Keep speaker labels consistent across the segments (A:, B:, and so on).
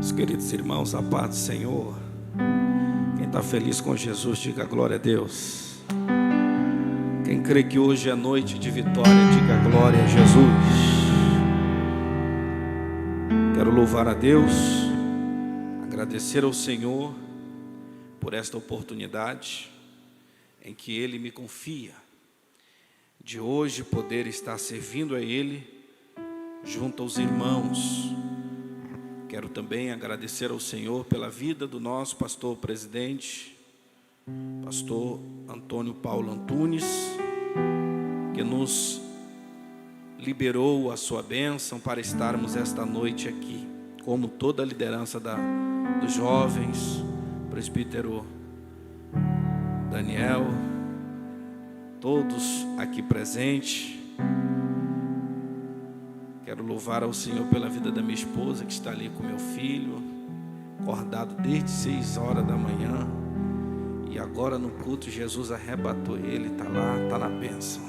A: Meus queridos irmãos, a paz do Senhor. Quem está feliz com Jesus, diga glória a Deus. Quem crê que hoje é noite de vitória, diga glória a Jesus. Quero louvar a Deus, agradecer ao Senhor por esta oportunidade em que Ele me confia, de hoje poder estar servindo a Ele junto aos irmãos. Quero também agradecer ao Senhor pela vida do nosso pastor presidente, pastor Antônio Paulo Antunes, que nos liberou a sua bênção para estarmos esta noite aqui, como toda a liderança dos jovens, presbítero Daniel, todos aqui presentes. Quero louvar ao Senhor pela vida da minha esposa, que está ali com meu filho, acordado desde 6 horas da manhã. E agora no culto, Jesus arrebatou ele, está lá, está na bênção.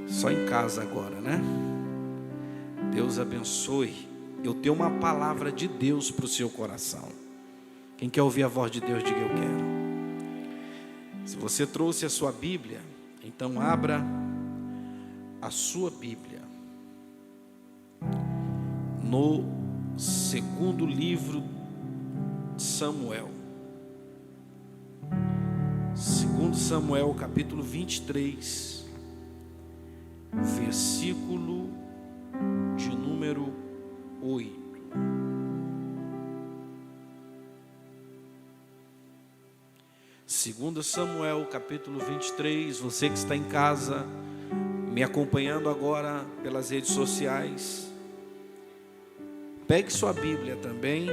A: Só em casa agora, né? Deus abençoe. Eu tenho uma palavra de Deus para o seu coração. Quem quer ouvir a voz de Deus, diga eu quero. Se você trouxe a sua Bíblia, então abra a sua Bíblia no segundo livro de Samuel. Segundo Samuel, capítulo 23, versículo de número 8. Segundo Samuel, capítulo 23, você que está em casa, me acompanhando agora pelas redes sociais, pegue sua Bíblia também,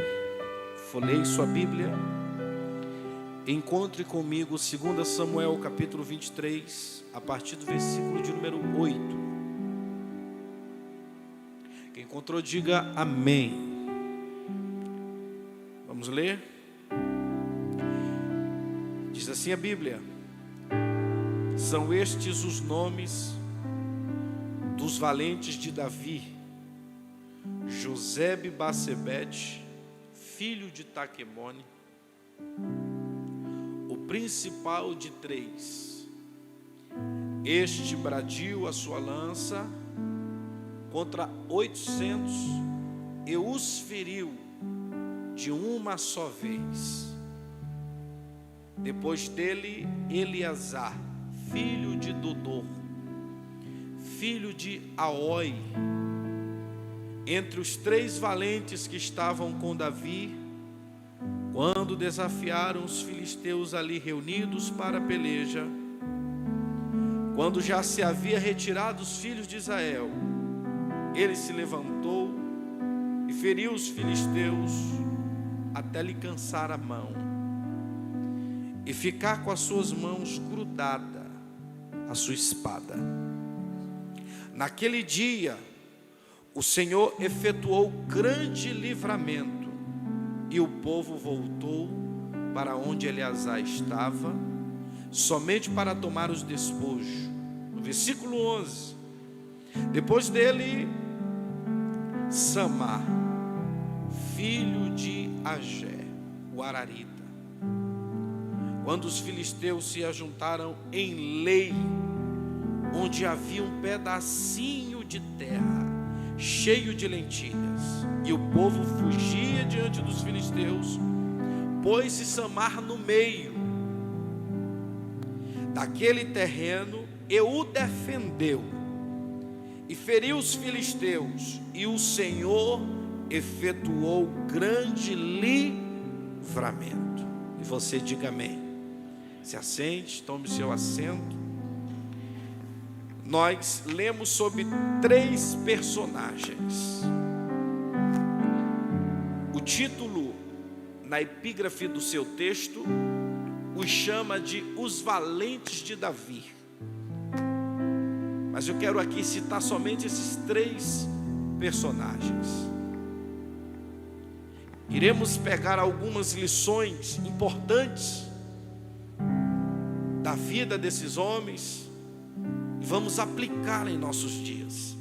A: folheie sua Bíblia, encontre comigo 2 Samuel capítulo 23, a partir do versículo de número 8. Quem encontrou, diga amém. Vamos ler? Diz assim a Bíblia: são estes os nomes dos valentes de Davi: Josebe-Basebete, filho de Taquemone, o principal de 3. Este bradiu a sua lança contra 800 e os feriu de uma só vez. Depois dele, Eleazar, filho de Dodô, filho de Aoi. Entre os 3 valentes que estavam com Davi, quando desafiaram os filisteus ali reunidos para a peleja, quando já se havia retirado os filhos de Israel, ele se levantou e feriu os filisteus até lhe cansar a mão e ficar com as suas mãos grudada à sua espada. Naquele dia, o Senhor efetuou grande livramento, e o povo voltou para onde Eleazar estava, somente para tomar os despojos. No versículo 11, depois dele, Samar, filho de Agé, o Ararita. Quando os filisteus se ajuntaram em Lei, onde havia um pedacinho de terra cheio de lentilhas, e o povo fugia diante dos filisteus, pôs-se Samar no meio daquele terreno e o defendeu, e feriu os filisteus, e o Senhor efetuou grande livramento. E você diga amém. Se assente, tome seu assento. Nós lemos sobre 3 personagens. O título, na epígrafe do seu texto, os chama de Os Valentes de Davi. Mas eu quero aqui citar somente esses 3 personagens. Iremos pegar algumas lições importantes da vida desses homens e vamos aplicar em nossos dias,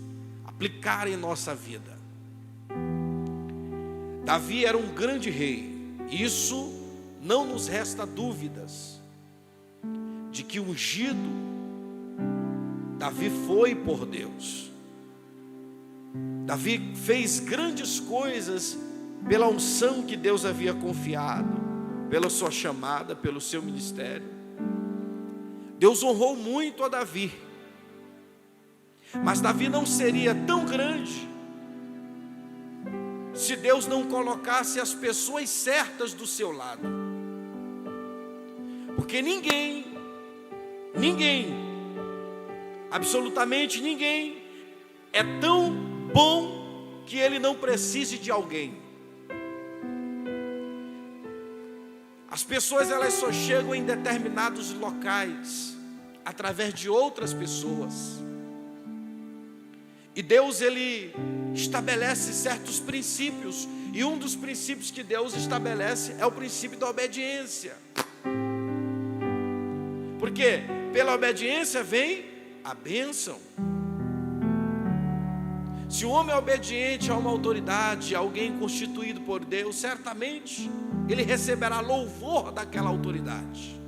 A: aplicar em nossa vida. Davi era um grande rei. Isso não nos resta dúvidas de que ungido Davi foi por Deus. Davi fez grandes coisas pela unção que Deus havia confiado, pela sua chamada, pelo seu ministério. Deus honrou muito a Davi. Mas Davi não seria tão grande se Deus não colocasse as pessoas certas do seu lado. Porque ninguém, absolutamente ninguém é tão bom que ele não precise de alguém. As pessoas, elas só chegam em determinados locais através de outras pessoas. E Deus, ele estabelece certos princípios, e um dos princípios que Deus estabelece é o princípio da obediência. Porque pela obediência vem a bênção. Se o homem é obediente a uma autoridade, a alguém constituído por Deus, certamente ele receberá louvor daquela autoridade.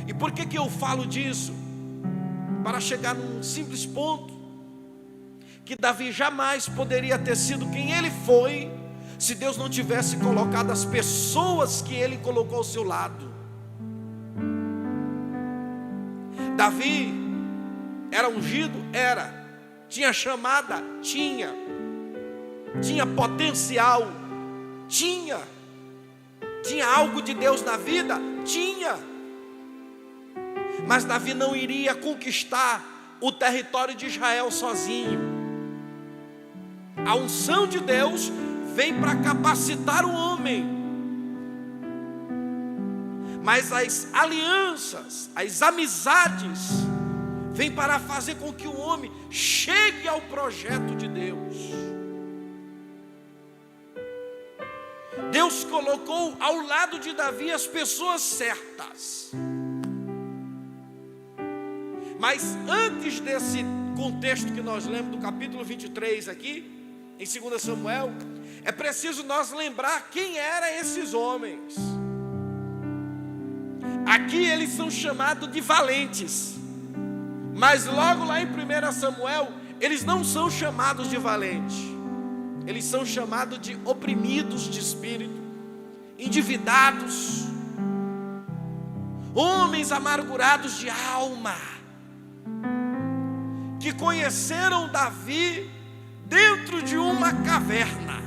A: E por que eu falo disso? Para chegar num simples ponto, que Davi jamais poderia ter sido quem ele foi, se Deus não tivesse colocado as pessoas que ele colocou ao seu lado. Davi era ungido? Era. Tinha chamada? Tinha. Tinha potencial? Tinha. Tinha algo de Deus na vida? Tinha. Mas Davi não iria conquistar o território de Israel sozinho. A unção de Deus vem para capacitar o homem. Mas as alianças, as amizades, vêm para fazer com que o homem chegue ao projeto de Deus. Deus colocou ao lado de Davi as pessoas certas. Mas antes desse contexto que nós lemos do capítulo 23 aqui, em 2 Samuel, é preciso nós lembrar quem eram esses homens. Aqui eles são chamados de valentes, mas logo lá em 1 Samuel, eles não são chamados de valentes, eles são chamados de oprimidos de espírito, endividados, homens amargurados de alma, que conheceram Davi dentro de uma caverna.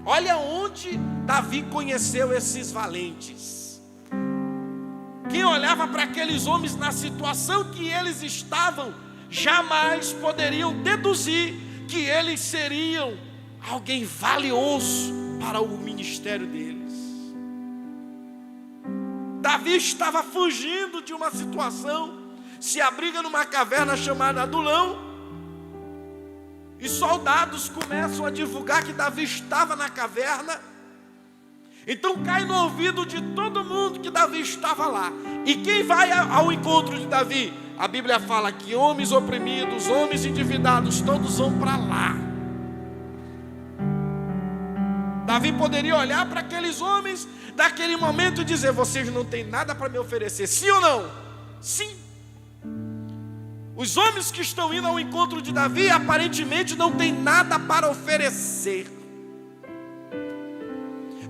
A: Olha onde Davi conheceu esses valentes. Quem olhava para aqueles homens na situação que eles estavam, jamais poderiam deduzir que eles seriam alguém valioso para o ministério deles. Davi estava fugindo de uma situação, se abriga numa caverna chamada Adulão, e soldados começam a divulgar que Davi estava na caverna. Então cai no ouvido de todo mundo que Davi estava lá. E quem vai ao encontro de Davi? A Bíblia fala que homens oprimidos, homens endividados, todos vão para lá. Davi poderia olhar para aqueles homens daquele momento e dizer: vocês não têm nada para me oferecer, sim ou não? Sim. Os homens que estão indo ao encontro de Davi aparentemente não têm nada para oferecer.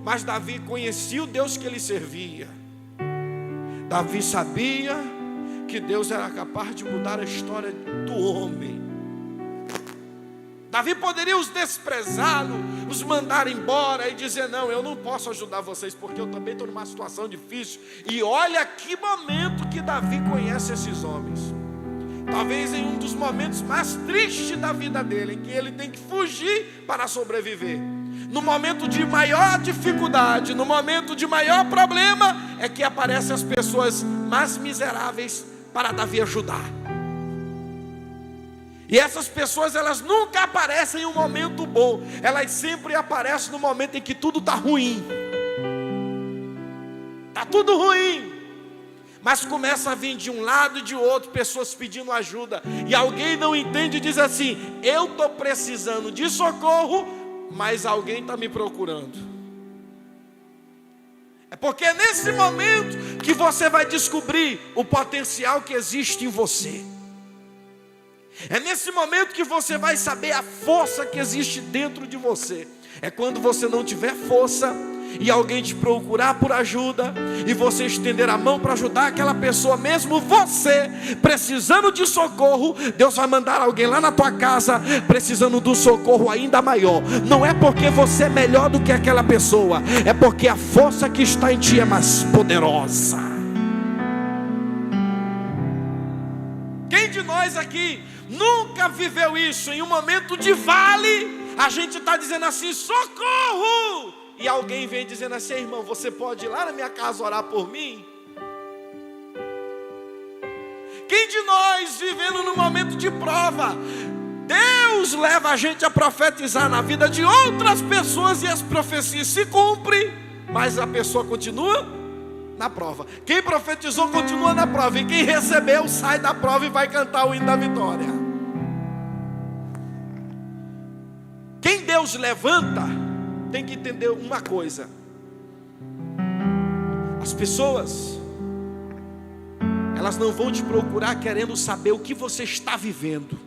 A: Mas Davi conhecia o Deus que ele servia. Davi sabia que Deus era capaz de mudar a história do homem. Davi poderia os desprezá-lo, os mandar embora e dizer: não, eu não posso ajudar vocês porque eu também estou numa situação difícil. E olha que momento que Davi conhece esses homens. Talvez em um dos momentos mais tristes da vida dele, em que ele tem que fugir para sobreviver. No momento de maior dificuldade, no momento de maior problema, é que aparecem as pessoas mais miseráveis para Davi ajudar. E essas pessoas, elas nunca aparecem em um momento bom, elas sempre aparecem no momento em que tudo está ruim. Está tudo ruim. Mas começa a vir de um lado e de outro pessoas pedindo ajuda. E alguém não entende e diz assim: eu estou precisando de socorro, mas alguém está me procurando. É porque é nesse momento que você vai descobrir o potencial que existe em você. É nesse momento que você vai saber a força que existe dentro de você. É quando você não tiver força e alguém te procurar por ajuda, e você estender a mão para ajudar aquela pessoa, mesmo você precisando de socorro, Deus vai mandar alguém lá na tua casa precisando de um socorro ainda maior. Não é porque você é melhor do que aquela pessoa, é porque a força que está em ti é mais poderosa. Quem de nós aqui nunca viveu isso? Em um momento de vale, a gente está dizendo assim: socorro! E alguém vem dizendo assim: irmão, você pode ir lá na minha casa orar por mim? Quem de nós, vivendo num momento de prova, Deus leva a gente a profetizar na vida de outras pessoas, e as profecias se cumprem, mas a pessoa continua na prova. Quem profetizou continua na prova, e quem recebeu sai da prova e vai cantar o hino da vitória. Quem Deus levanta tem que entender uma coisa: as pessoas, elas não vão te procurar querendo saber o que você está vivendo.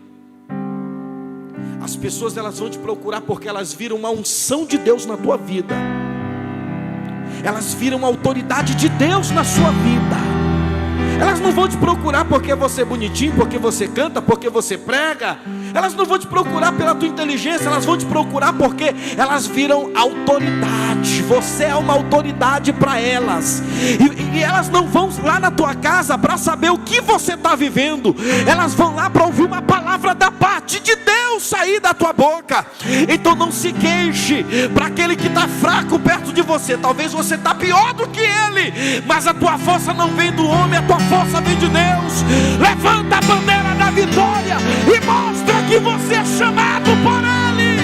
A: As pessoas, elas vão te procurar porque elas viram uma unção de Deus na tua vida. Elas viram a autoridade de Deus na sua vida. Elas não vão te procurar porque você é bonitinho, porque você canta, porque você prega. Elas não vão te procurar pela tua inteligência, elas vão te procurar porque elas viram autoridade. Você é uma autoridade para elas. E elas não vão lá na tua casa para saber o que você está vivendo. Elas vão lá para ouvir uma palavra da parte de Deus sair da tua boca. Então não se queixe para aquele que está fraco perto de você. Talvez você está pior do que ele, mas a tua força não vem do homem, a tua força vem de Deus. Levanta a bandeira da vitória e mostra que você é chamado por Ele.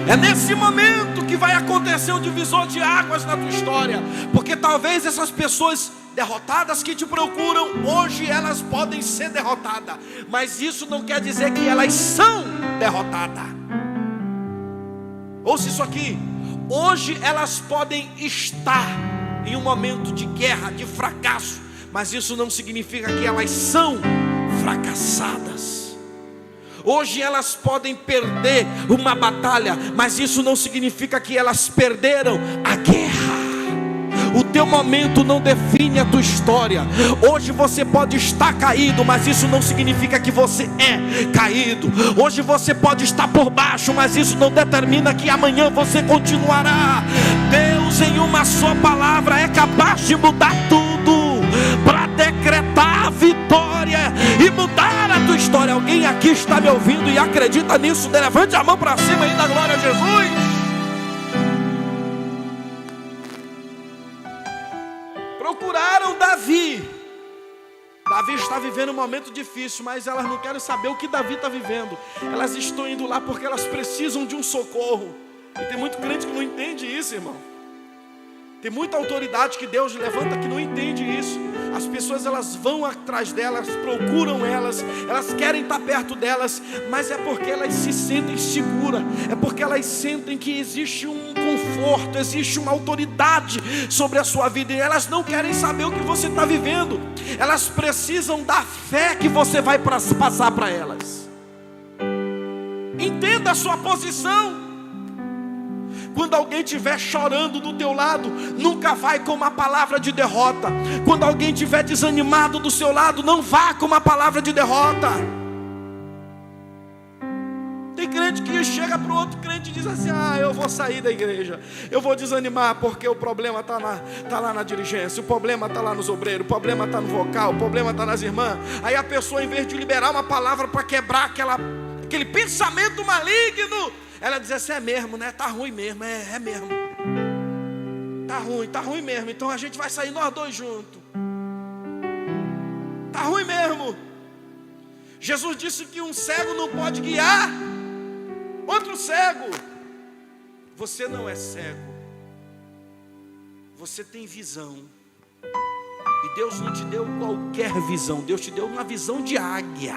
A: É nesse momento que vai acontecer um divisor de águas na tua história. Porque talvez essas pessoas derrotadas que te procuram, hoje elas podem ser derrotadas, mas isso não quer dizer que elas são derrotadas. Ouça isso aqui: hoje elas podem estar em um momento de guerra, de fracasso, mas isso não significa que elas são fracassadas. Hoje elas podem perder uma batalha, mas isso não significa que elas perderam a guerra. O teu momento não define a tua história. Hoje você pode estar caído, mas isso não significa que você é caído. Hoje você pode estar por baixo, mas isso não determina que amanhã você continuará. Deus, em uma só palavra, é capaz de mudar tudo para decretar a vitória e mudar a tua história. Alguém aqui está me ouvindo e acredita nisso? Levante a mão para cima e dá glória a Jesus. Procuraram Davi. Davi está vivendo um momento difícil, mas elas não querem saber o que Davi está vivendo. Elas estão indo lá porque elas precisam de um socorro. E tem muito crente que não entende isso, irmão. Tem muita autoridade que Deus levanta que não entende isso. As pessoas, elas vão atrás delas, procuram elas, elas querem estar perto delas, mas é porque elas se sentem seguras, é porque elas sentem que existe um conforto, existe uma autoridade sobre a sua vida, e elas não querem saber o que você está vivendo. Elas precisam da fé que você vai passar para elas. Entenda a sua posição. Quando alguém estiver chorando do teu lado, nunca vai com uma palavra de derrota. Quando alguém estiver desanimado do seu lado, não vá com uma palavra de derrota. Tem crente que chega para o outro crente e diz assim: eu vou sair da igreja, eu vou desanimar porque o problema está lá na dirigência, o problema está lá nos obreiros, o problema está no vocal, o problema está nas irmãs. Aí a pessoa, em vez de liberar uma palavra para quebrar aquele pensamento maligno, ela diz assim: é mesmo, né? Tá ruim mesmo, é mesmo. Tá ruim mesmo. Então a gente vai sair nós dois juntos. Tá ruim mesmo. Jesus disse que um cego não pode guiar outro cego. Você não é cego. Você tem visão. E Deus não te deu qualquer visão. Deus te deu uma visão de águia,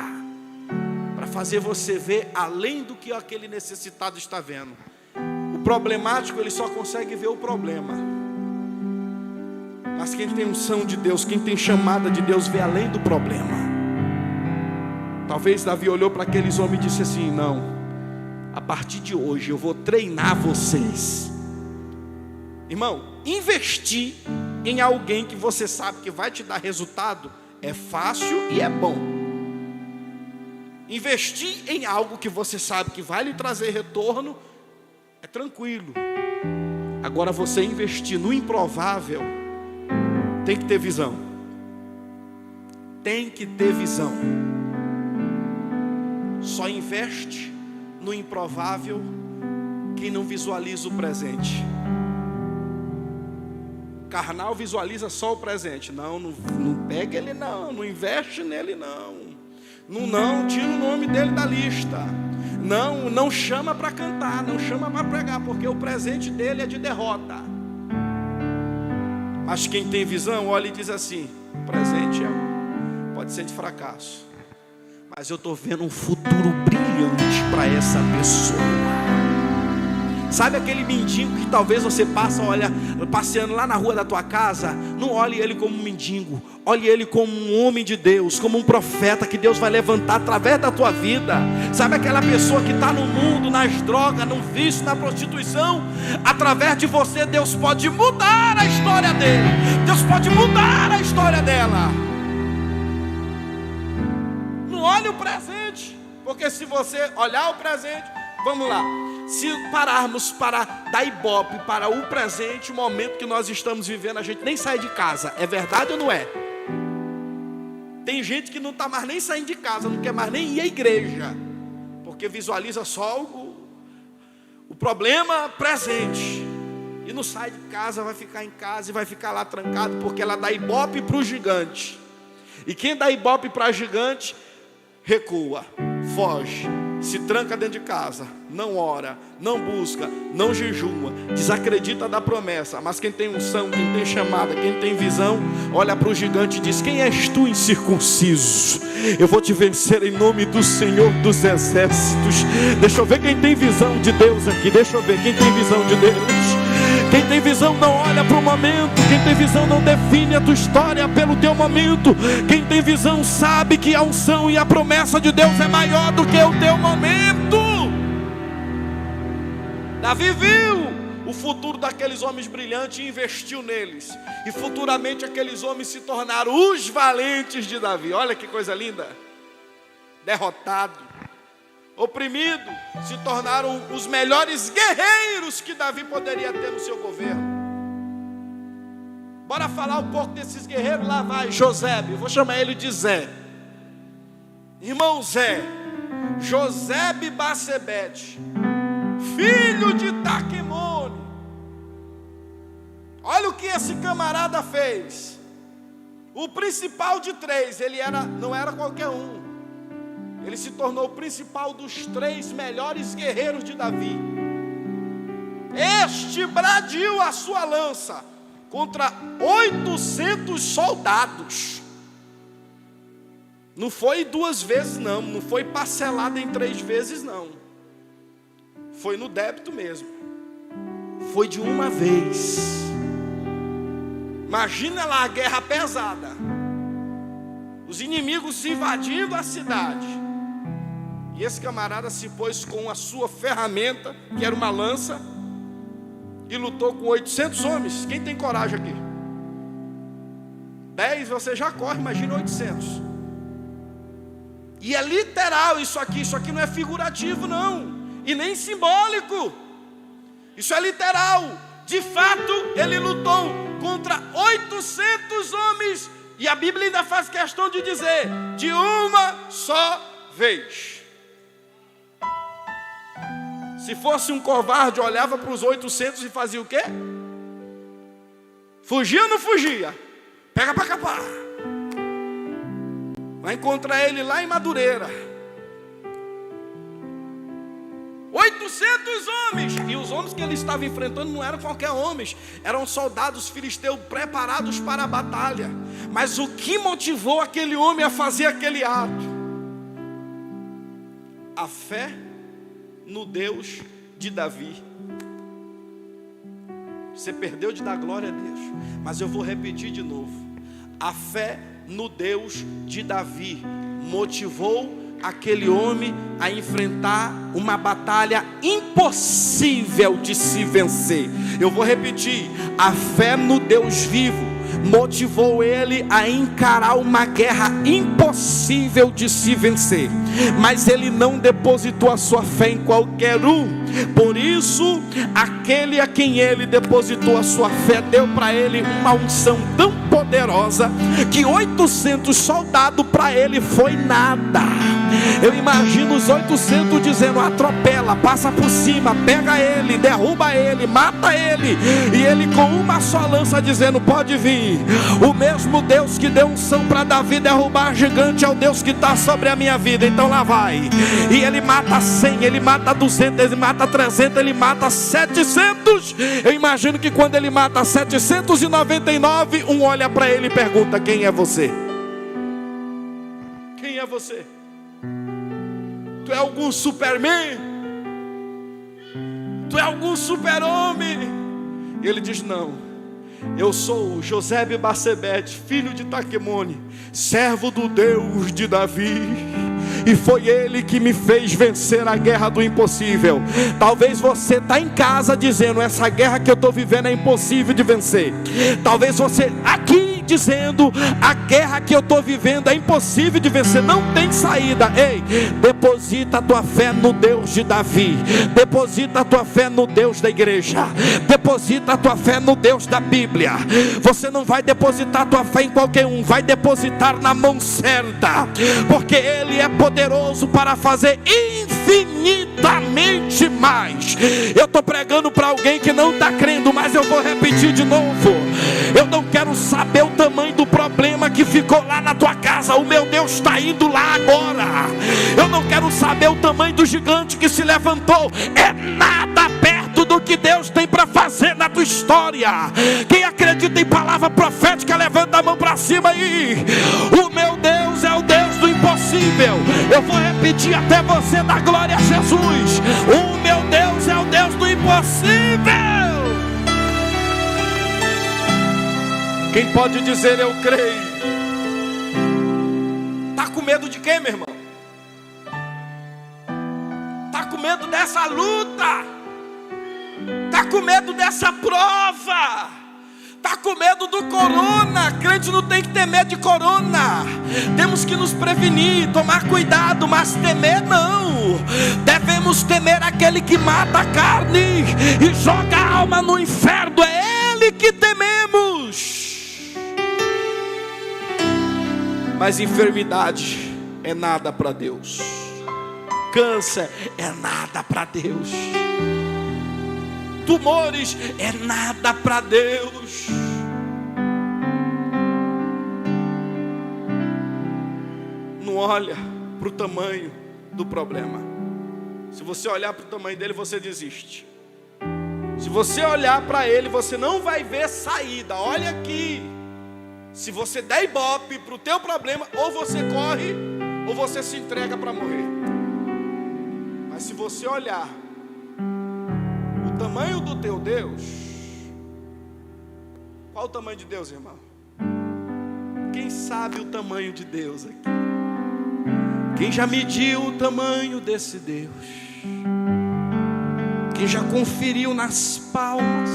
A: para fazer você ver além do que aquele necessitado está vendo. O problemático, ele só consegue ver o problema. Mas quem tem unção de Deus, quem tem chamada de Deus, vê além do problema. Talvez Davi olhou para aqueles homens e disse assim: não, a partir de hoje eu vou treinar vocês. Irmão, investir em alguém que você sabe que vai te dar resultado é fácil e é bom. Investir em algo que você sabe que vai lhe trazer retorno é tranquilo. Agora, você investir no improvável, tem que ter visão. Tem que ter visão. Só investe no improvável quem não visualiza o presente. Carnal visualiza só o presente. Não pega ele não investe nele não, tira o nome dele da lista. Não chama para cantar, não chama para pregar, porque o presente dele é de derrota. Mas quem tem visão, olha e diz assim: o presente pode ser de fracasso, mas eu estou vendo um futuro brilhante para essa pessoa. Sabe aquele mendigo que talvez você olha passeando lá na rua da tua casa? Não olhe ele como um mendigo, olhe ele como um homem de Deus, como um profeta que Deus vai levantar através da tua vida. Sabe aquela pessoa que está no mundo, nas drogas, no vício, na prostituição? Através de você, Deus pode mudar a história dele, Deus pode mudar a história dela. Não olhe o presente, porque se você olhar o presente, vamos lá, se pararmos para dar ibope para o presente, o momento que nós estamos vivendo, a gente nem sai de casa. É verdade ou não é? Tem gente que não está mais nem saindo de casa, não quer mais nem ir à igreja, porque visualiza só o problema presente, e não sai de casa, vai ficar em casa e vai ficar lá trancado, porque ela dá ibope para o gigante. E quem dá ibope para gigante, recua, foge, se tranca dentro de casa, não ora, não busca, não jejuma, desacredita da promessa. Mas quem tem unção, quem tem chamada, quem tem visão, olha para o gigante e diz: quem és tu, incircunciso? Eu vou te vencer em nome do Senhor dos Exércitos. Deixa eu ver quem tem visão de Deus aqui. Deixa eu ver quem tem visão de Deus. Quem tem visão não olha para o momento. Quem tem visão não define a tua história pelo teu momento. Quem tem visão sabe que a unção e a promessa de Deus é maior do que o teu momento. Davi viu o futuro daqueles homens brilhantes e investiu neles. E futuramente aqueles homens se tornaram os valentes de Davi. Olha que coisa linda. Derrotado, oprimido, se tornaram os melhores guerreiros que Davi poderia ter no seu governo. Bora falar um pouco desses guerreiros. Lá vai Josebe, eu vou chamar ele de Zé. Irmão Zé, Josebe Bassebete, filho de Taquemone. Olha o que esse camarada fez. O principal de três, não era qualquer um. Ele se tornou o principal dos 3 melhores guerreiros de Davi. Este bradiu a sua lança contra 800 soldados. Não foi 2 vezes não, não foi parcelado em 3 vezes não. Foi no débito mesmo. Foi de uma vez. Imagina lá a guerra pesada. Os inimigos se invadindo a cidade. E esse camarada se pôs com a sua ferramenta, que era uma lança, e lutou com 800 homens. Quem tem coragem aqui? 10 você já corre, imagina 800. E é literal isso aqui não é figurativo não, e nem simbólico. Isso é literal. De fato, ele lutou contra 800 homens, e a Bíblia ainda faz questão de dizer, de uma só vez. Se fosse um covarde, olhava para os 800 e fazia o quê? Fugia ou não fugia? Pega para capar. Vai encontrar ele lá em Madureira. 800 homens. E os homens que ele estava enfrentando não eram qualquer homens. Eram soldados filisteus preparados para a batalha. Mas o que motivou aquele homem a fazer aquele ato? a fé no Deus de Davi. Você perdeu de dar glória a Deus, mas eu vou repetir de novo. A fé no Deus de Davi motivou aquele homem a enfrentar uma batalha impossível de se vencer. Eu vou repetir: a fé no Deus vivo motivou ele a encarar uma guerra impossível de se vencer. Mas ele não depositou a sua fé em qualquer um. Por isso, aquele a quem ele depositou a sua fé deu para ele uma unção tão poderosa que 800 soldados para ele foi nada. Eu imagino os 800 dizendo: atropela, passa por cima, pega ele, derruba ele, mata ele. E ele com uma só lança dizendo: pode vir. O mesmo Deus que deu unção para Davi derrubar gigante é o Deus que está sobre a minha vida. Então lá vai. E ele mata 100, ele mata 200, ele mata 300, ele mata 700. Eu imagino que quando ele mata 799, um olha para ele e pergunta: quem é você? Quem é você? Tu é algum Superman? Tu é algum super-homem? E ele diz: não, eu sou Josebe Bassebete, filho de Taquemone, servo do Deus de Davi. E foi ele que me fez vencer a guerra do impossível. Talvez você está em casa dizendo: essa guerra que eu estou vivendo é impossível de vencer. Talvez você aqui dizendo: a guerra que eu estou vivendo é impossível de vencer, não tem saída. Ei, deposita a tua fé no Deus de Davi. Deposita a tua fé no Deus da igreja. Deposita a tua fé no Deus da Bíblia. Você não vai depositar a tua fé em qualquer um, vai depositar na mão certa, porque ele é poderoso para fazer infinitamente mais. Eu estou pregando para alguém que não está crendo, mas eu vou repetir de novo. Eu não quero saber o tamanho do problema que ficou lá na tua casa. O meu Deus está indo lá agora. Eu não quero saber o tamanho do gigante que se levantou. É nada perto do que Deus tem para fazer na tua história. Quem acredita em palavra profética, levanta a mão para cima aí. O meu Deus é o Deus do impossível. Eu vou repetir até você dar glória a Jesus. O meu Deus é o Deus do impossível. Quem pode dizer eu creio? Está com medo de quê, meu irmão? Está com medo dessa luta? Está com medo dessa prova? Está com medo do corona? Crente não tem que ter medo de corona. Temos que nos prevenir, tomar cuidado, mas temer não. Devemos temer aquele que mata a carne e joga a alma no inferno. É ele que tememos. Mas enfermidade é nada para Deus. Câncer é nada para Deus. Tumores é nada para Deus. Não olha para o tamanho do problema. Se você olhar para o tamanho dele, você desiste. Se você olhar para ele, você não vai ver saída. Olha aqui. Se você der ibope para o teu problema, ou você corre, ou você se entrega para morrer. Mas se você olhar o tamanho do teu Deus, qual o tamanho de Deus, irmão? Quem sabe o tamanho de Deus aqui? Quem já mediu o tamanho desse Deus? Quem já conferiu nas palmas?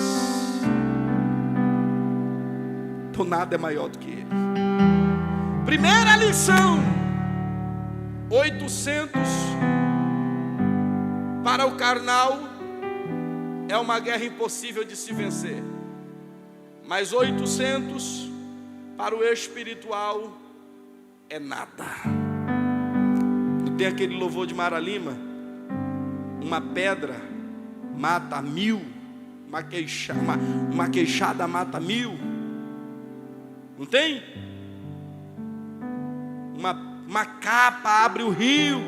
A: Então nada é maior do que ele. Primeira lição: 800 para o carnal é uma guerra impossível de se vencer, mas 800 para o espiritual é nada. Não tem aquele louvor de Mara Lima? Uma pedra mata 1000, uma queixada mata 1000. Não tem? Uma capa abre o rio.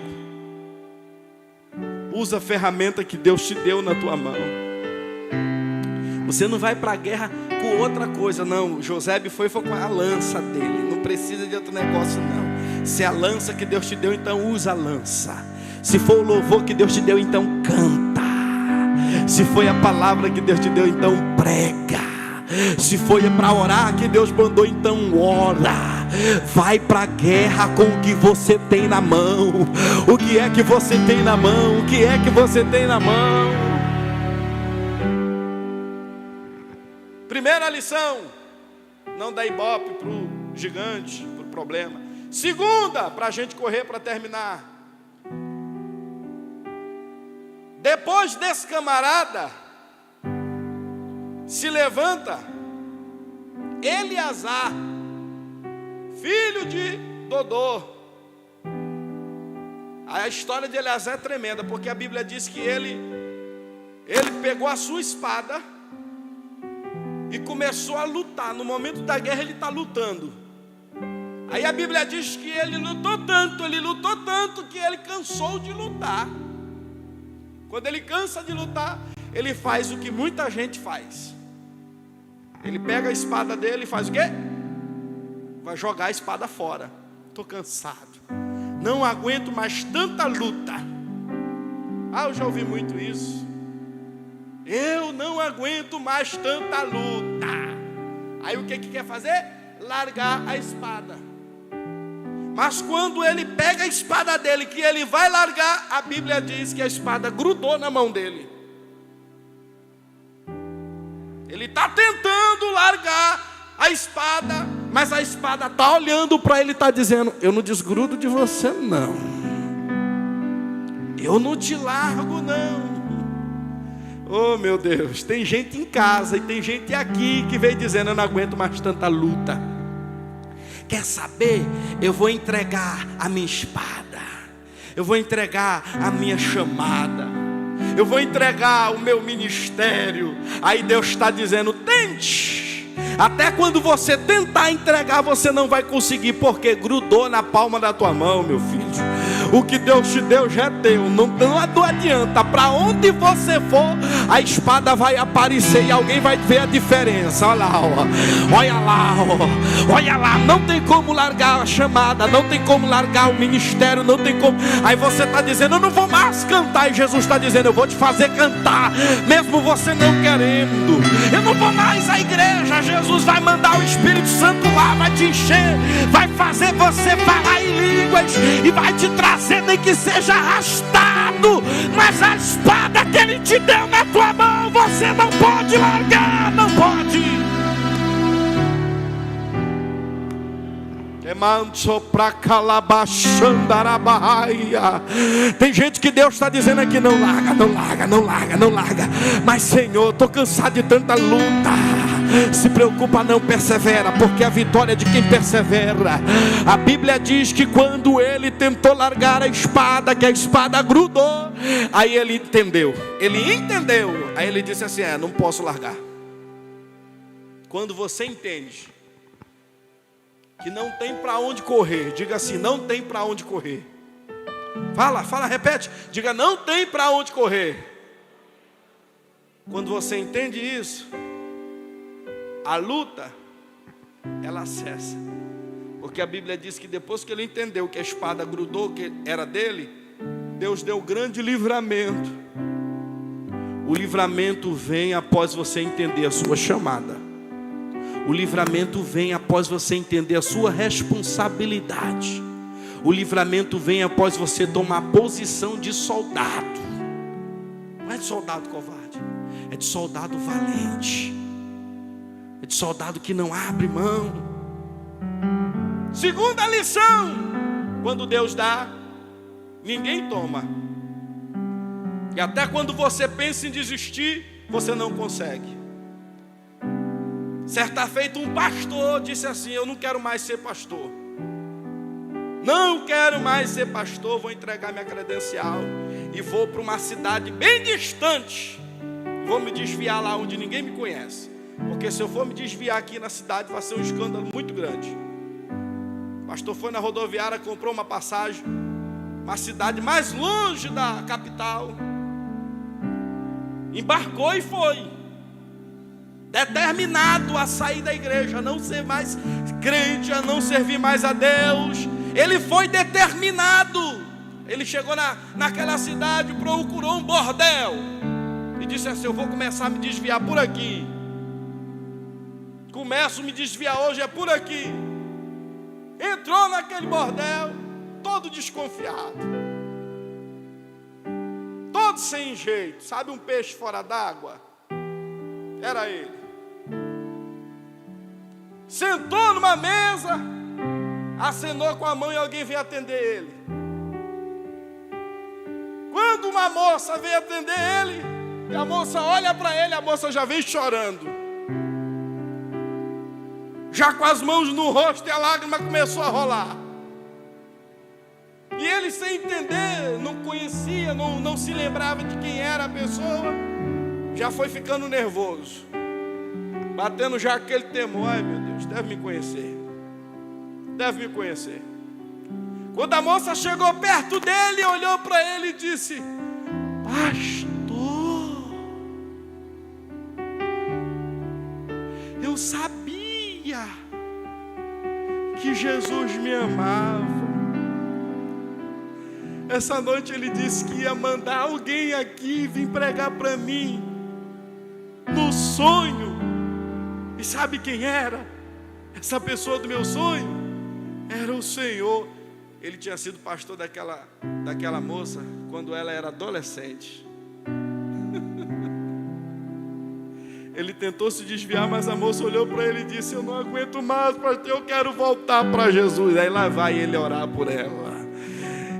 A: Usa a ferramenta que Deus te deu na tua mão. Você não vai para a guerra com outra coisa, não. Josebe foi com a lança dele. Não precisa de outro negócio, não. Se é a lança que Deus te deu, então usa a lança. Se for o louvor que Deus te deu, então canta. Se foi a palavra que Deus te deu, então prega. Se foi para orar que Deus mandou, então ora. Vai para a guerra com o que você tem na mão. O que é que você tem na mão? O que é que você tem na mão? Primeira lição: não dá ibope para o gigante, para o problema. Segunda, para a gente correr para terminar. Depois desse camarada, se levanta Eleazar, filho de Dodô. A história de Eleazar é tremenda, porque a Bíblia diz que ele pegou a sua espada e começou a lutar. No momento da guerra ele está lutando. Aí a Bíblia diz que ele lutou tanto que ele cansou de lutar. Quando ele cansa de lutar, ele faz o que muita gente faz. Ele pega a espada dele e faz o quê? Vai jogar a espada fora. Estou cansado, não aguento mais tanta luta. Eu já ouvi muito isso. Eu não aguento mais tanta luta. Aí o que quer fazer? Largar a espada. Mas quando ele pega a espada dele, que ele vai largar, a Bíblia diz que a espada grudou na mão dele. Ele está tentando largar a espada, mas a espada está olhando para ele e está dizendo: eu não desgrudo de você não. Eu não te largo não. Oh meu Deus, tem gente em casa e tem gente aqui que veio dizendo: eu não aguento mais tanta luta. Quer saber? Eu vou entregar a minha espada. Eu vou entregar a minha chamada. Eu vou entregar o meu ministério. Aí Deus está dizendo: tente. Até quando você tentar entregar, você não vai conseguir, porque grudou na palma da tua mão, meu filho. O que Deus te deu já é teu. Não adianta. Para onde você for, a espada vai aparecer e alguém vai ver a diferença. Olha lá, ó. Olha lá, ó. Olha lá. Não tem como largar a chamada, não tem como largar o ministério, não tem como. Aí você está dizendo: eu não vou mais cantar. E Jesus está dizendo: eu vou te fazer cantar, mesmo você não querendo. Eu não vou mais à igreja. Jesus vai mandar o Espírito Santo lá, vai te encher, vai fazer você falar em línguas e vai te trazer, nem que seja arrastado. Mas a espada que Ele te deu na tua mão, você não pode largar, não pode. Tem gente que Deus está dizendo aqui: não larga, não larga, não larga, não larga. Mas Senhor, estou cansado de tanta luta. Se preocupa não, persevera, porque a vitória é de quem persevera. A Bíblia diz que quando ele tentou largar a espada, que a espada grudou, aí ele entendeu, aí ele disse assim: não posso largar. Quando você entende que não tem para onde correr, diga assim: não tem para onde correr. Fala, repete, diga: não tem para onde correr. Quando você entende isso, a luta, ela cessa. Porque a Bíblia diz que depois que ele entendeu que a espada grudou, que era dele, Deus deu grande livramento. O livramento vem após você entender a sua chamada. O livramento vem após você entender a sua responsabilidade. O livramento vem após você tomar posição de soldado. Não é de soldado covarde, é de soldado valente. É de soldado que não abre mão. Segunda lição: quando Deus dá, ninguém toma. E até quando você pensa em desistir, você não consegue. Certa feita um pastor disse assim: eu não quero mais ser pastor. Não quero mais ser pastor, vou entregar minha credencial e vou para uma cidade bem distante. Vou me desviar lá onde ninguém me conhece. Porque se eu for me desviar aqui na cidade, vai ser um escândalo muito grande. O pastor foi na rodoviária, comprou uma passagem, uma cidade mais longe da capital, embarcou e foi, determinado a sair da igreja, a não ser mais crente, a não servir mais a Deus. Ele foi determinado. Ele chegou naquela cidade, procurou um bordel e disse assim: eu vou começar a me desviar por aqui. Começo a me desviar hoje, é por aqui. Entrou naquele bordel, todo desconfiado, todo sem jeito. Sabe um peixe fora d'água? Era ele. Sentou numa mesa, acenou com a mão e alguém veio atender ele. Quando uma moça veio atender ele, e a moça olha para ele, a moça já vem chorando, já com as mãos no rosto, e a lágrima começou a rolar. E ele, sem entender, não conhecia, não se lembrava de quem era a pessoa, já foi ficando nervoso, batendo já aquele temor: ai meu Deus, deve me conhecer, deve me conhecer. Quando a moça chegou perto dele, olhou para ele e disse: pastor, eu sabia que Jesus me amava. Essa noite ele disse que ia mandar alguém aqui vir pregar para mim, no sonho. E sabe quem era? Essa pessoa do meu sonho era o Senhor. Ele tinha sido pastor daquela moça quando ela era adolescente. Ele tentou se desviar, mas a moça olhou para ele e disse: eu não aguento mais, pastor, eu quero voltar para Jesus. Aí lá vai ele orar por ela,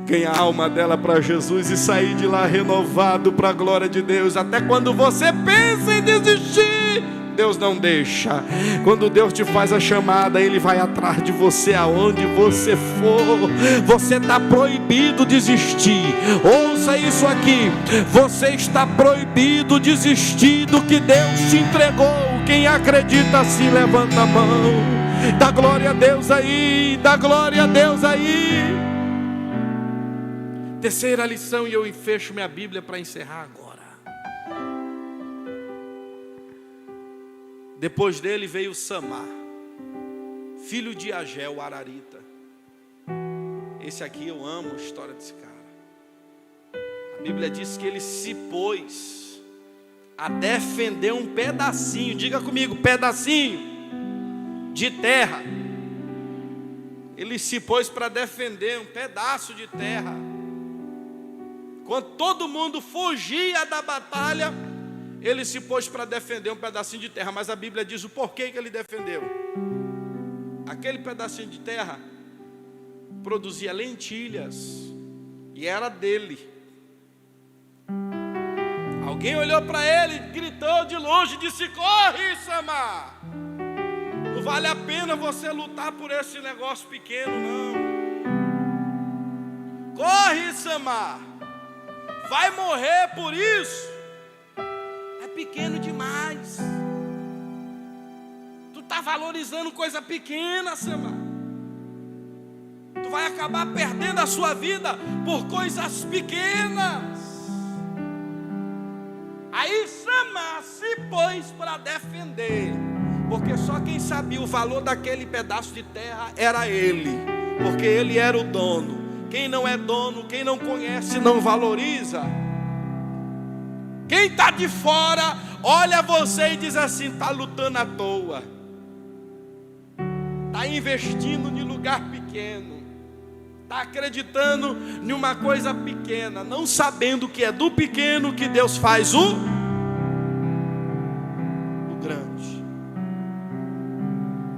A: ganhar a alma dela para Jesus e sair de lá renovado para a glória de Deus. Até quando você pensa em desistir, Deus não deixa. Quando Deus te faz a chamada, Ele vai atrás de você aonde você for. Você está proibido de desistir. Ouça isso aqui: você está proibido de desistir do que Deus te entregou. Quem acredita assim, levanta a mão. Dá glória a Deus aí, dá glória a Deus aí. Terceira lição, e eu fecho minha Bíblia para encerrar agora. Depois dele veio Samar, filho de Agé, o Ararita. Esse aqui eu amo a história desse cara. A Bíblia diz que ele se pôs a defender um pedacinho, diga comigo, pedacinho de terra. Ele se pôs para defender um pedaço de terra. Quando todo mundo fugia da batalha, ele se pôs para defender um pedacinho de terra. Mas a Bíblia diz o porquê que ele defendeu. Aquele pedacinho de terra produzia lentilhas e era dele. Alguém olhou para ele, gritou de longe e disse: corre, Samar, não vale a pena você lutar por esse negócio pequeno, não. Corre, Samar, vai morrer por isso. Pequeno demais. Tu está valorizando coisa pequena, Samar. Tu vai acabar perdendo a sua vida por coisas pequenas. Aí Samar se pôs para defender, porque só quem sabia o valor daquele pedaço de terra era ele, porque ele era o dono. Quem não é dono, quem não conhece, não valoriza. Quem está de fora, olha você e diz assim: está lutando à toa, está investindo em lugar pequeno, está acreditando em uma coisa pequena, não sabendo que é do pequeno que Deus faz o grande.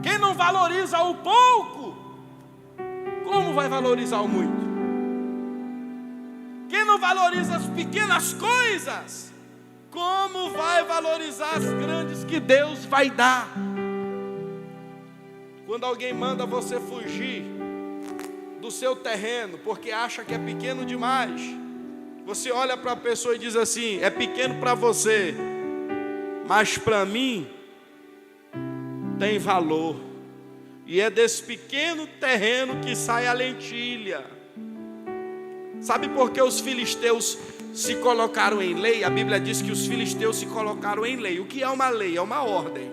A: Quem não valoriza o pouco, como vai valorizar o muito? Quem não valoriza as pequenas coisas, como vai valorizar as grandes que Deus vai dar? Quando alguém manda você fugir do seu terreno porque acha que é pequeno demais, você olha para a pessoa e diz assim: é pequeno para você, mas para mim tem valor. E é desse pequeno terreno que sai a lentilha. Sabe por que os filisteus se colocaram em lei? A Bíblia diz que os filisteus se colocaram em lei. O que é uma lei? É uma ordem.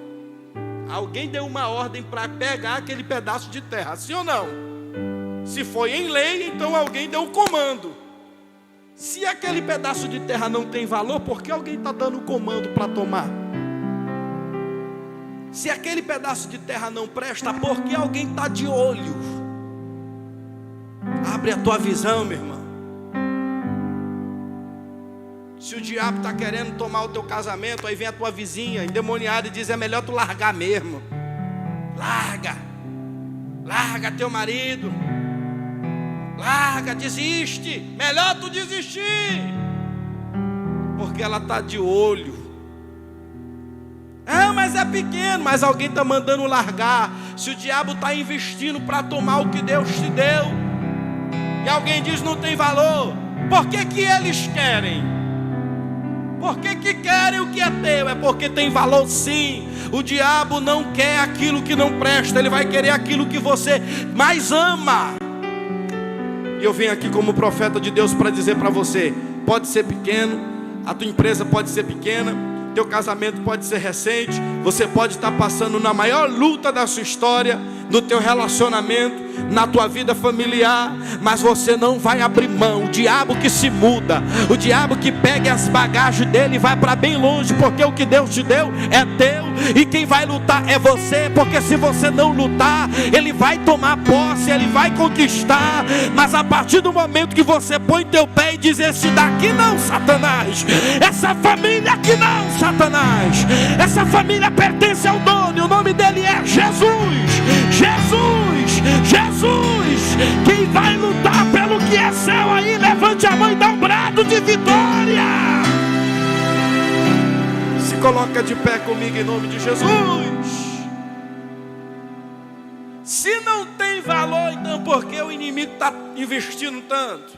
A: Alguém deu uma ordem para pegar aquele pedaço de terra, sim ou não? Se foi em lei, então alguém deu um comando. Se aquele pedaço de terra não tem valor, por que alguém está dando comando para tomar? Se aquele pedaço de terra não presta, por que alguém está de olho? Abre a tua visão, meu irmão. Se o diabo está querendo tomar o teu casamento, aí vem a tua vizinha endemoniada e diz: é melhor tu largar mesmo. Larga teu marido. Larga, desiste. Melhor tu desistir. Porque ela está de olho. Mas é pequeno. Mas alguém está mandando largar. Se o diabo está investindo para tomar o que Deus te deu, e alguém diz não tem valor, por que que eles querem? Por que que querem o que é teu? É porque tem valor sim. O diabo não quer aquilo que não presta. Ele vai querer aquilo que você mais ama. E eu venho aqui como profeta de Deus para dizer para você: pode ser pequeno, a tua empresa pode ser pequena, teu casamento pode ser recente, você pode estar passando na maior luta da sua história, no teu relacionamento, na tua vida familiar, mas você não vai abrir mão. O diabo que se muda, o diabo que pega as bagagens dele e vai para bem longe, porque o que Deus te deu é teu, e quem vai lutar é você, porque se você não lutar, ele vai tomar posse, ele vai conquistar. Mas a partir do momento que você põe teu pé e diz: esse daqui não, Satanás, essa família aqui não, Satanás, essa família pertence ao dono, e o nome dele é Jesus. Quem vai lutar pelo que é seu aí, levante a mão e dá um brado de vitória. Se coloca de pé comigo em nome de Jesus. Se não tem valor, então por que o inimigo está investindo tanto?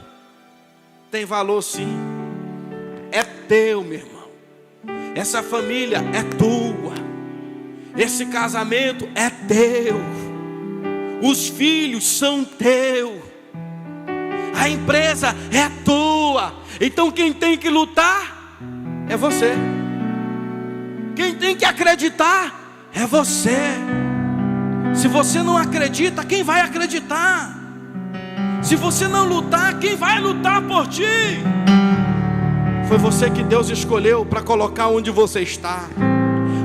A: Tem valor sim. É teu, meu irmão. Essa família é tua. Esse casamento é teu. Os filhos são teus. A empresa é tua. Então quem tem que lutar é você. Quem tem que acreditar é você. Se você não acredita, quem vai acreditar? Se você não lutar, quem vai lutar por ti? Foi você que Deus escolheu para colocar onde você está.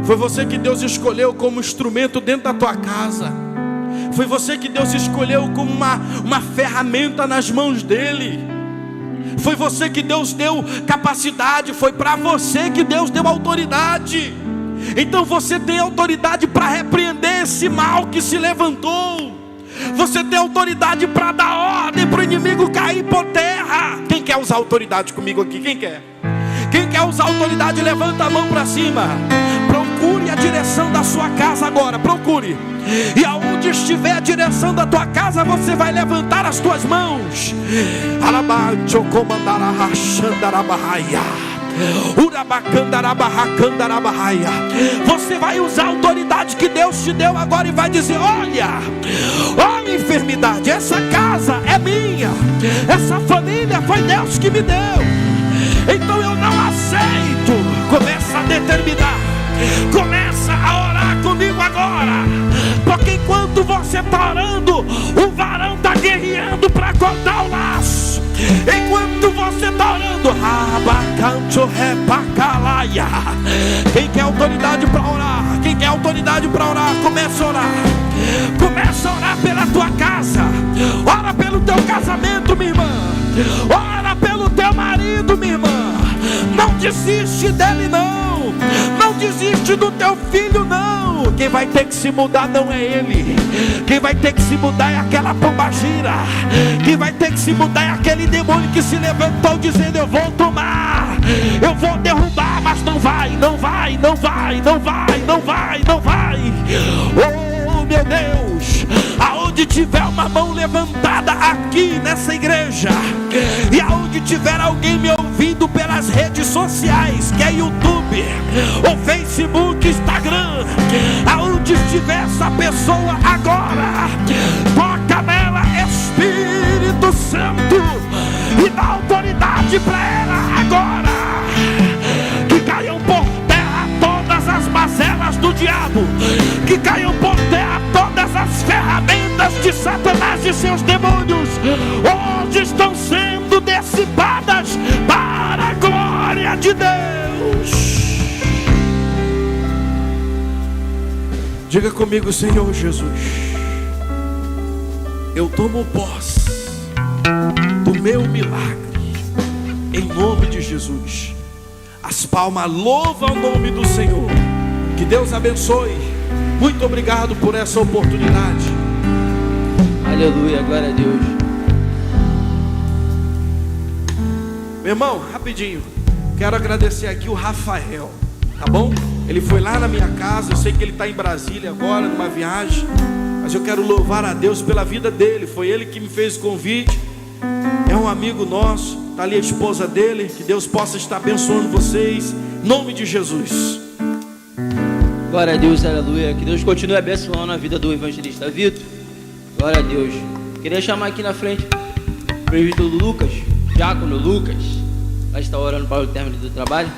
A: Foi você que Deus escolheu como instrumento dentro da tua casa. Foi você que Deus escolheu como uma ferramenta nas mãos dele. Foi você que Deus deu capacidade. Foi para você que Deus deu autoridade. Então você tem autoridade para repreender esse mal que se levantou. Você tem autoridade para dar ordem para o inimigo cair por terra. Quem quer usar autoridade comigo aqui? Quem quer? Quem quer usar autoridade, levanta a mão para cima. Procure a direção da sua casa agora. Procure. E aonde estiver a direção da tua casa, você vai levantar as tuas mãos. Você vai usar a autoridade que Deus te deu agora e vai dizer: olha enfermidade, essa casa é minha, essa família foi Deus que me deu, então eu não aceito. Começa a determinar, começa a orar comigo agora, porque enquanto você está orando, o varão está guerreando para cortar o laço. Enquanto você está orando, quem quer autoridade para orar? Quem quer autoridade para orar? Começa a orar. Começa a orar pela tua casa. Ora pelo teu casamento, minha irmã. Ora pelo teu marido, minha irmã. Não desiste dele, não. Não desiste do teu filho, não. Quem vai ter que se mudar não é ele. Quem vai ter que se mudar é aquela pombagira. Quem vai ter que se mudar é aquele demônio que se levantou dizendo: eu vou tomar, eu vou derrubar, mas não vai, não vai, não vai, não vai, não vai, não vai. Oh meu Deus, aonde tiver uma mão levantada aqui nessa igreja, e aonde tiver alguém me ouvindo pelas redes sociais, que é YouTube, ou Facebook, Instagram, aonde estiver essa pessoa agora, toca nela, Espírito Santo, e dá autoridade para ela agora. Que caiam por terra todas as mazelas do diabo, que caiam por terra todas as ferramentas de Satanás e seus demônios. Hoje estão sendo dissipadas de Deus. Diga comigo: Senhor Jesus, eu tomo posse do meu milagre, em nome de Jesus. As palmas louvam o nome do Senhor. Que Deus abençoe. Muito obrigado por essa oportunidade.
B: Aleluia, glória a Deus.
A: Meu irmão, rapidinho, quero agradecer aqui o Rafael, tá bom? Ele foi lá na minha casa, eu sei que ele está em Brasília agora, numa viagem, mas eu quero louvar a Deus pela vida dele. Foi ele que me fez o convite, é um amigo nosso, está ali a esposa dele. Que Deus possa estar abençoando vocês, em nome de Jesus.
B: Glória a Deus, aleluia. Que Deus continue abençoando a vida do evangelista Vitor. Glória a Deus. Queria chamar aqui na frente o presbítero Lucas, diácono Lucas, vai estar orando para o término do trabalho.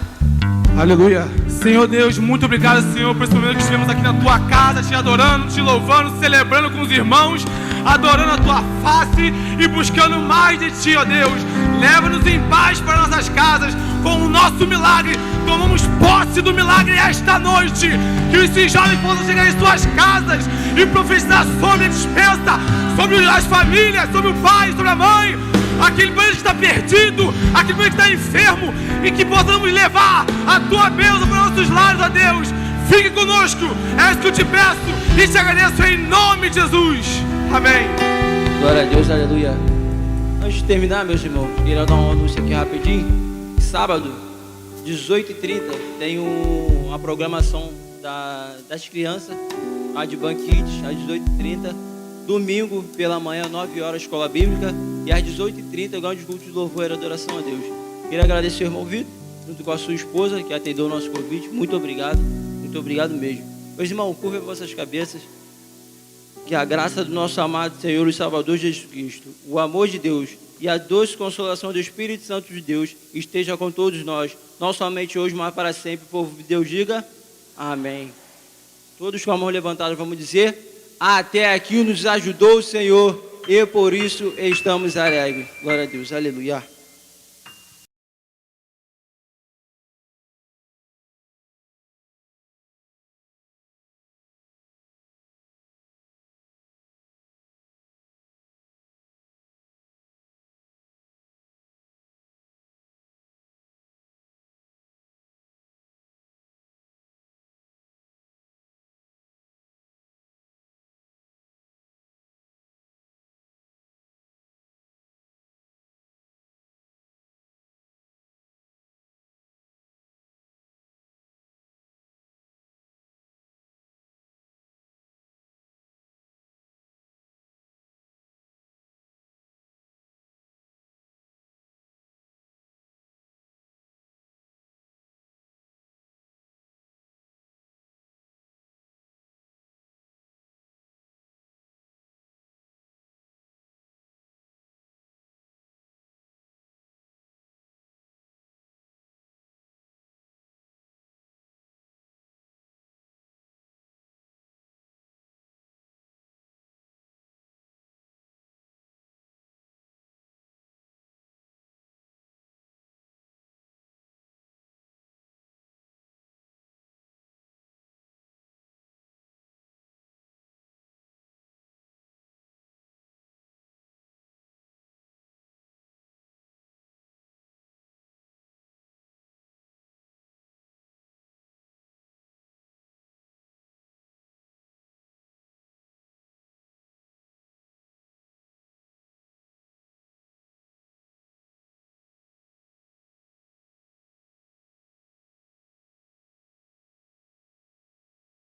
C: Aleluia. Senhor Deus, muito obrigado, Senhor, por esse momento que estivemos aqui na tua casa, te adorando, te louvando, celebrando com os irmãos, adorando a tua face e buscando mais de ti, ó Deus. Leva-nos em paz para nossas casas com o nosso milagre. Tomamos posse do milagre esta noite. Que esses jovens possam chegar em suas casas e profetizar sobre a dispensa, sobre as famílias, sobre o pai, sobre a mãe, aquele que está perdido, aquele que está enfermo, e que possamos levar a tua bênção para nossos lares, ó Deus. Fique conosco, é isso que eu te peço e te agradeço em nome de Jesus. Amém.
B: Glória a Deus, aleluia. Antes de terminar, meus irmãos, queria dar um anúncio aqui rapidinho. Sábado, 18h30, tem uma programação das crianças, a de Banquites, às 18h30. Domingo, pela manhã, 9 horas, escola bíblica. E às 18h30, grande culto de louvor e adoração a Deus. Queria agradecer ao irmão Vitor, junto com a sua esposa, que atendeu o nosso convite. Muito obrigado mesmo. Meus irmãos, curvem vossas cabeças. Que a graça do nosso amado Senhor e Salvador Jesus Cristo, o amor de Deus e a doce consolação do Espírito Santo de Deus esteja com todos nós, não somente hoje, mas para sempre. O povo de Deus diga amém. Todos com a mão levantada vamos dizer: até aqui nos ajudou o Senhor e por isso estamos alegres. Glória a Deus, aleluia.